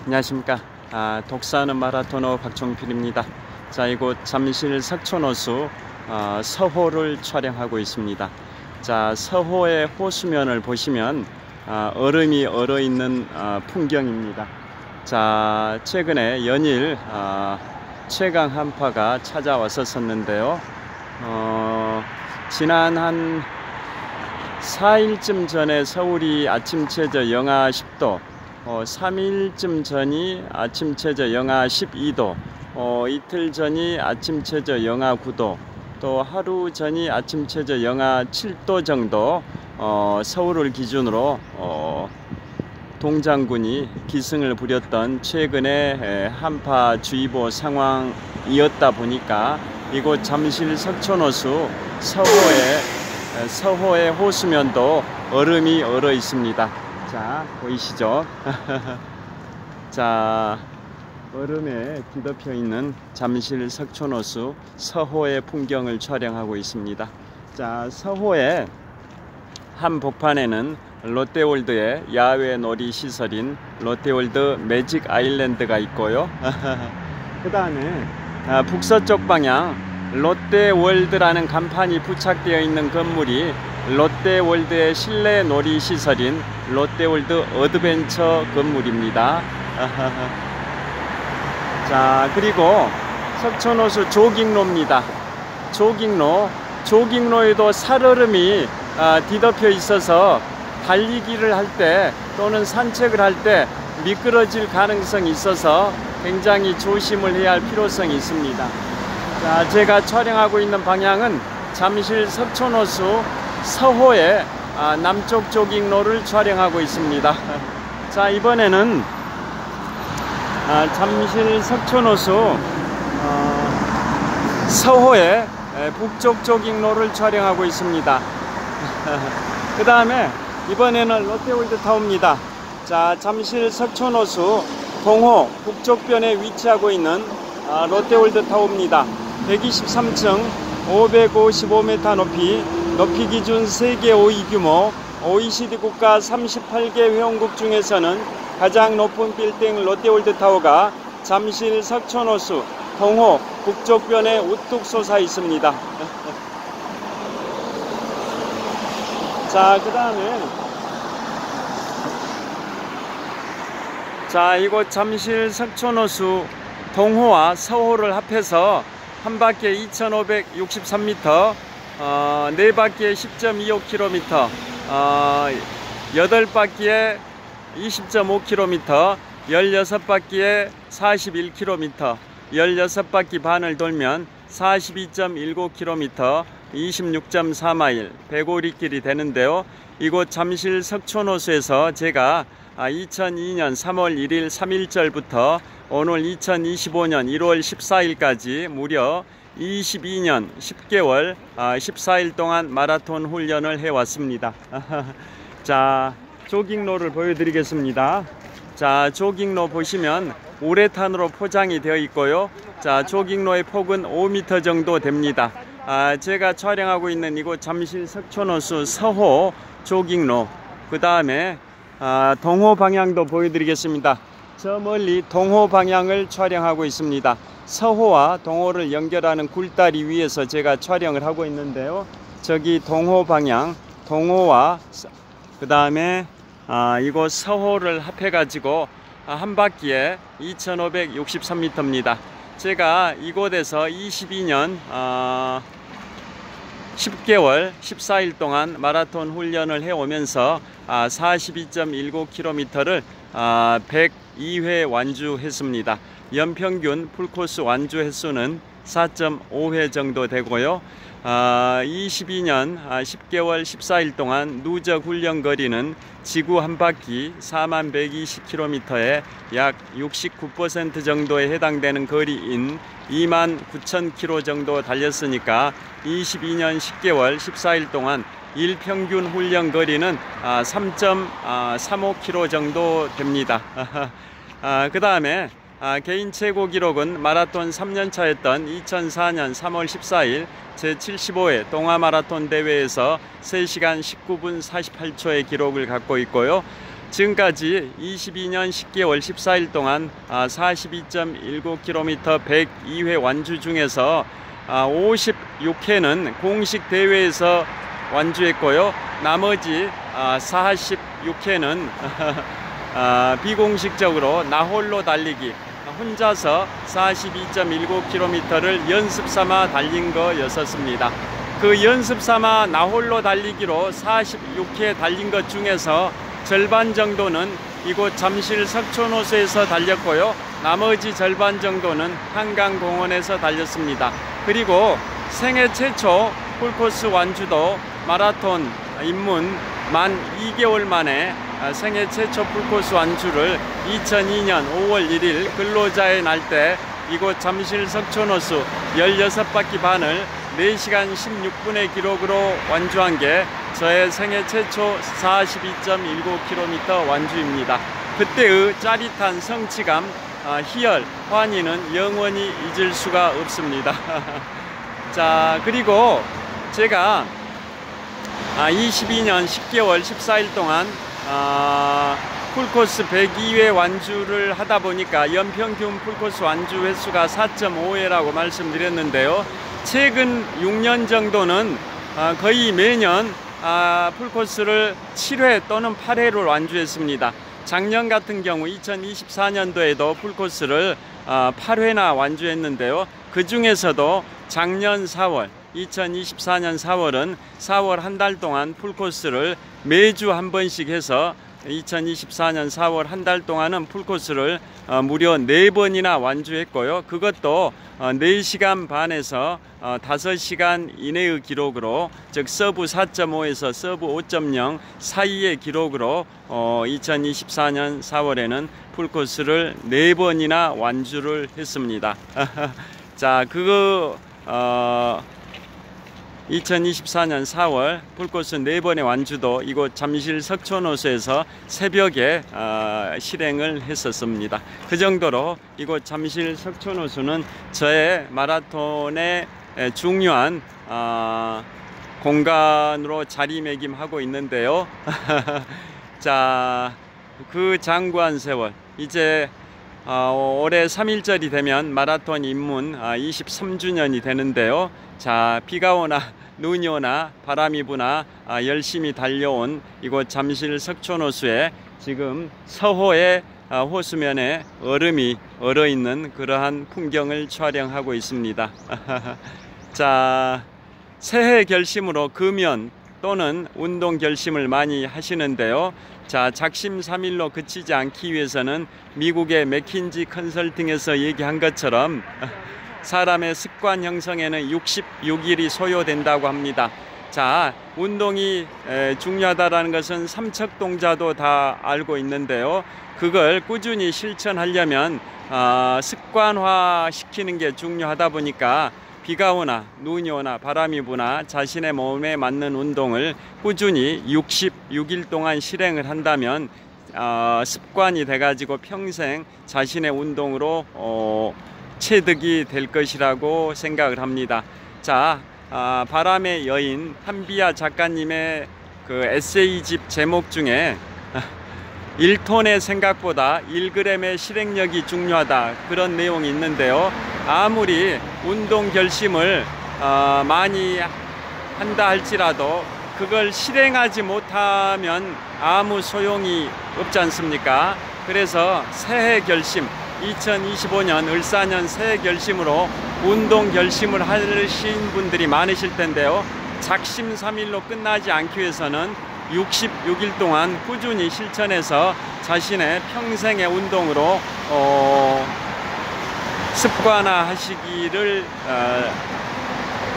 안녕하십니까. 독사하는 마라토너 박종필입니다. 자, 이곳 잠실 석촌호수 서호를 촬영하고 있습니다. 자, 서호의 호수면을 보시면 얼음이 얼어있는 풍경입니다. 자, 최근에 연일 최강 한파가 찾아왔었는데요. 지난 한 4일쯤 전에 서울이 아침 최저 영하 10도, 3일쯤 전이 아침 최저 영하 12도, 이틀 전이 아침 최저 영하 9도, 또 하루 전이 아침 최저 영하 7도 정도 서울을 기준으로 동장군이 기승을 부렸던 최근의 한파주의보 상황이었다 보니까 이곳 잠실 석촌호수 서호의 호수면도 얼음이 얼어 있습니다. 자, 보이시죠? 자, 얼음에 뒤덮여 있는 잠실 석촌호수 서호의 풍경을 촬영하고 있습니다. 자, 서호의 한복판에는 롯데월드의 야외 놀이 시설인 롯데월드 매직 아일랜드가 있고요. 그 다음에 북서쪽 방향 롯데월드라는 간판이 부착되어 있는 건물이 롯데월드의 실내 놀이 시설인 롯데월드 어드벤처 건물입니다. 자, 그리고 석촌호수 조깅로입니다. 조깅로에도 살얼음이 뒤덮여 있어서 달리기를 할 때 또는 산책을 할 때 미끄러질 가능성이 있어서 굉장히 조심을 해야 할 필요성이 있습니다. 자, 제가 촬영하고 있는 방향은 잠실 석촌호수 서호의 남쪽 조깅로를 촬영하고 있습니다. 자, 이번에는 잠실 석촌호수 서호의 북쪽 조깅로를 촬영하고 있습니다. 그 다음에 이번에는 롯데월드타워입니다. 자, 잠실 석촌호수 동호 북쪽변에 위치하고 있는 롯데월드타워입니다. 123층 555m 높이 기준 세계 5위 규모 OECD 국가 38개 회원국 중에서는 가장 높은 빌딩 롯데월드타워가 잠실 석촌호수 동호 북쪽변에 우뚝 솟아 있습니다. 자, 그 다음에 자, 이곳 잠실 석촌호수 동호와 서호를 합해서 한 바퀴에 2563m, 네 바퀴에 10.25km, 8바퀴에 20.5km, 16바퀴에 41km, 16바퀴 반을 돌면 42.19km, 26.4마일, 105리길이 되는데요. 이곳 잠실 석촌호수에서 제가 2002년 3월 1일 3일절부터 오늘 2025년 1월 14일까지 무려 22년 10개월 14일 동안 마라톤 훈련을 해왔습니다. 자, 조깅로를 보여드리겠습니다. 자, 조깅로 보시면 우레탄으로 포장이 되어 있고요. 자, 조깅로의 폭은 5m 정도 됩니다. 제가 촬영하고 있는 이곳 잠실 석촌호수 서호 조깅로, 그 다음에 동호 방향도 보여드리겠습니다. 저 멀리 동호 방향을 촬영하고 있습니다. 서호와 동호를 연결하는 굴다리 위에서 제가 촬영을 하고 있는데요. 저기 동호 방향, 동호와 그 다음에 이곳 서호를 합해 가지고 한 바퀴에 2563m입니다. 제가 이곳에서 22년 10개월 14일 동안 마라톤 훈련을 해오면서 42.19km를 102회 완주했습니다. 연평균 풀코스 완주 횟수는 4.5회 정도 되고요. 22년 10개월 14일 동안 누적 훈련 거리는 지구 한 바퀴 4120km에 약 69% 정도에 해당되는 거리인 29,000km 정도 달렸으니까 22년 10개월 14일 동안 일평균 훈련 거리는 3.35km 정도 됩니다. 그 다음에 개인 최고 기록은 마라톤 3년차였던 2004년 3월 14일 제75회 동아마라톤 대회에서 3시간 19분 48초의 기록을 갖고 있고요. 지금까지 22년 10개월 14일 동안 42.19km 102회 완주 중에서 56회는 공식 대회에서 완주했고요. 나머지 46회는 비공식적으로 나홀로 달리기, 혼자서 42.19km를 연습 삼아 달린 거였었습니다. 그 연습 삼아 나홀로 달리기로 46회 달린 것 중에서 절반 정도는 이곳 잠실 석촌호수에서 달렸고요. 나머지 절반 정도는 한강공원에서 달렸습니다. 그리고 생애 최초 풀코스 완주도 마라톤 입문 만 2개월 만에 생애 최초 풀코스 완주를 2002년 5월 1일 근로자의 날 때 이곳 잠실 석촌호수 16바퀴 반을 4시간 16분의 기록으로 완주한 게 저의 생애 최초 42.19km 완주입니다. 그때의 짜릿한 성취감, 희열, 환희는 영원히 잊을 수가 없습니다. 자, 그리고 제가 22년 10개월 14일 동안 풀코스 102회 완주를 하다 보니까 연평균 풀코스 완주 횟수가 4.5회라고 말씀드렸는데요. 최근 6년 정도는 거의 매년 풀코스를 7회 또는 8회를 완주했습니다. 작년 같은 경우 2024년도에도 풀코스를 8회나 완주했는데요. 그 중에서도 작년 4월 2024년 4월은 4월 한 달 동안 풀코스를 매주 한 번씩 해서 2024년 4월 한 달 동안은 풀코스를 무려 4번이나 완주했고요. 그것도 4시간 반에서 5시간 이내의 기록으로, 즉 서브 4.5에서 서브 5.0 사이의 기록으로 2024년 4월에는 풀코스를 4번이나 완주를 했습니다. 자, 그거 2024년 4월 풀코스 4번의 완주도 이곳 잠실 석촌호수에서 새벽에 실행을 했었습니다. 그 정도로 이곳 잠실 석촌호수는 저의 마라톤의 중요한 공간으로 자리매김하고 있는데요. 자, 그 장구한 세월, 이제 올해 3.1절이 되면 마라톤 입문 23주년이 되는데요. 자, 비가 오나 눈이 오나 바람이 부나 열심히 달려온 이곳 잠실 석촌호수에 지금 서호의 호수면에 얼음이 얼어있는 그러한 풍경을 촬영하고 있습니다. 자, 새해 결심으로 금연 또는 운동 결심을 많이 하시는데요. 자, 작심삼일로 그치지 않기 위해서는 미국의 맥킨지 컨설팅에서 얘기한 것처럼 사람의 습관 형성에는 66일이 소요된다고 합니다. 자, 운동이 중요하다는 것은 삼척동자도 다 알고 있는데요. 그걸 꾸준히 실천하려면 습관화 시키는 게 중요하다 보니까 비가 오나 눈이 오나 바람이 부나 자신의 몸에 맞는 운동을 꾸준히 66일 동안 실행을 한다면 습관이 돼가지고 평생 자신의 운동으로 체득이 될 것이라고 생각을 합니다. 자, 바람의 여인 한비아 작가님의 그 에세이집 제목 중에 1톤의 생각보다 1g의 실행력이 중요하다, 그런 내용이 있는데요. 아무리 운동 결심을 많이 한다 할지라도 그걸 실행하지 못하면 아무 소용이 없지 않습니까? 그래서 새해 결심, 2025년 을사년 새해 결심으로 운동 결심을 하신 분들이 많으실 텐데요. 작심삼일로 끝나지 않기 위해서는 66일 동안 꾸준히 실천해서 자신의 평생의 운동으로 습관화하시기를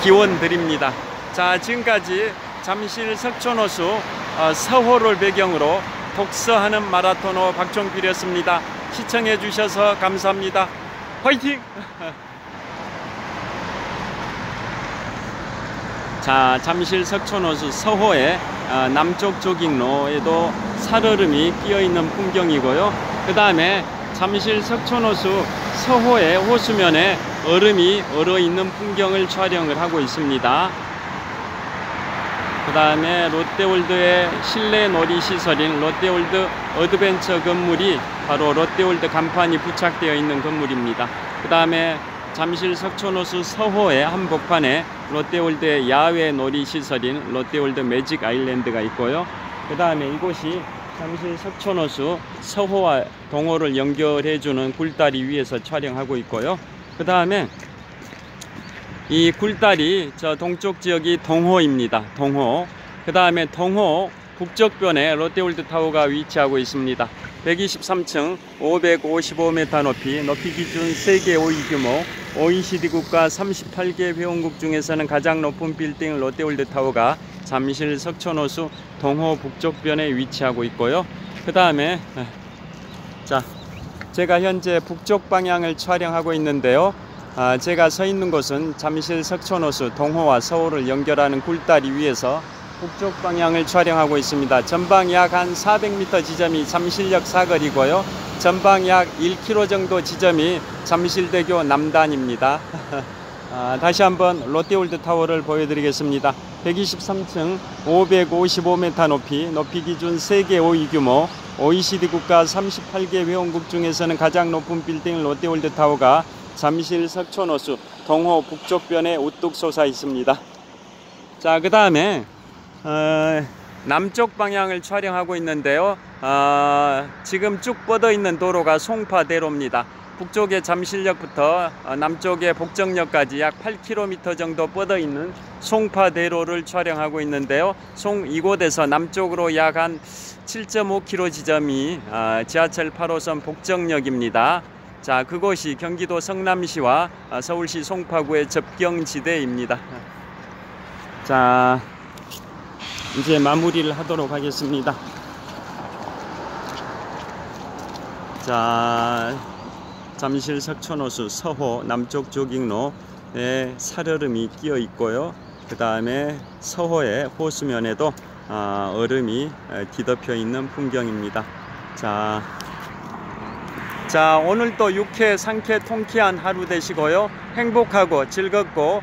기원드립니다. 자, 지금까지 잠실 석촌호수 서호를 배경으로 독서하는 마라토너 박종필이었습니다. 시청해 주셔서 감사합니다. 화이팅! 자, 잠실 석촌호수 서호의 남쪽 조깅로에도 살얼음이 끼어있는 풍경이고요. 그 다음에 잠실 석촌호수 서호의 호수면에 얼음이 얼어있는 풍경을 촬영을 하고 있습니다. 그 다음에 롯데월드의 실내 놀이시설인 롯데월드 어드벤처 건물이 바로 롯데월드 간판이 부착되어 있는 건물입니다. 그 다음에 잠실 석촌호수 서호의 한복판에 롯데월드의 야외 놀이시설인 롯데월드 매직 아일랜드가 있고요. 그 다음에 이곳이 잠실 석촌호수 서호와 동호를 연결해주는 굴다리 위에서 촬영하고 있고요. 그 다음에 이 굴다리 저 동쪽 지역이 동호입니다. 동호. 그 다음에 동호 북쪽변에 롯데월드 타워가 위치하고 있습니다. 123층 555m 높이 기준 세계 5위 규모 OECD 국가 38개 회원국 중에서는 가장 높은 빌딩 롯데월드 타워가 잠실 석촌호수 동호 북쪽변에 위치하고 있고요. 그 다음에 자, 제가 현재 북쪽 방향을 촬영하고 있는데요. 제가 서 있는 곳은 잠실 석촌호수 동호와 서호를 연결하는 굴다리 위에서 북쪽 방향을 촬영하고 있습니다. 전방 약 한 400m 지점이 잠실역 사거리고요. 전방 약 1km 정도 지점이 잠실대교 남단입니다. 다시 한번 롯데월드 타워를 보여드리겠습니다. 123층 555m 높이 기준 세계 5위 규모 OECD 국가 38개 회원국 중에서는 가장 높은 빌딩 롯데월드 타워가 잠실 석촌호수 동호 북쪽변에 우뚝 솟아 있습니다. 자, 그 다음에 남쪽 방향을 촬영하고 있는데요. 지금 쭉 뻗어 있는 도로가 송파대로입니다. 북쪽의 잠실역부터 남쪽의 복정역까지 약 8km 정도 뻗어 있는 송파대로를 촬영하고 있는데요. 이곳에서 남쪽으로 약 한 7.5km 지점이 지하철 8호선 복정역입니다. 자, 그곳이 경기도 성남시와 서울시 송파구의 접경지대입니다. 자, 이제 마무리를 하도록 하겠습니다. 자, 잠실 석촌호수 서호 남쪽 조깅로에 살얼음이 끼어 있고요. 그 다음에 서호의 호수면에도 얼음이 뒤덮여 있는 풍경입니다. 자, 오늘도 유쾌, 상쾌, 통쾌한 하루 되시고요. 행복하고 즐겁고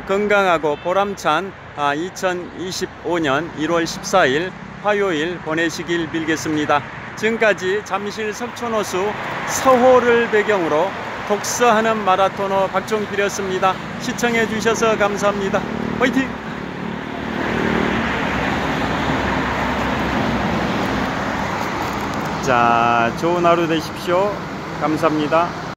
건강하고 보람찬 2025년 1월 14일 화요일 보내시길 빌겠습니다. 지금까지 잠실 석촌호수 서호를 배경으로 독서하는 마라토너 박종필이었습니다. 시청해 주셔서 감사합니다. 화이팅! 자, 좋은 하루 되십시오. 감사합니다.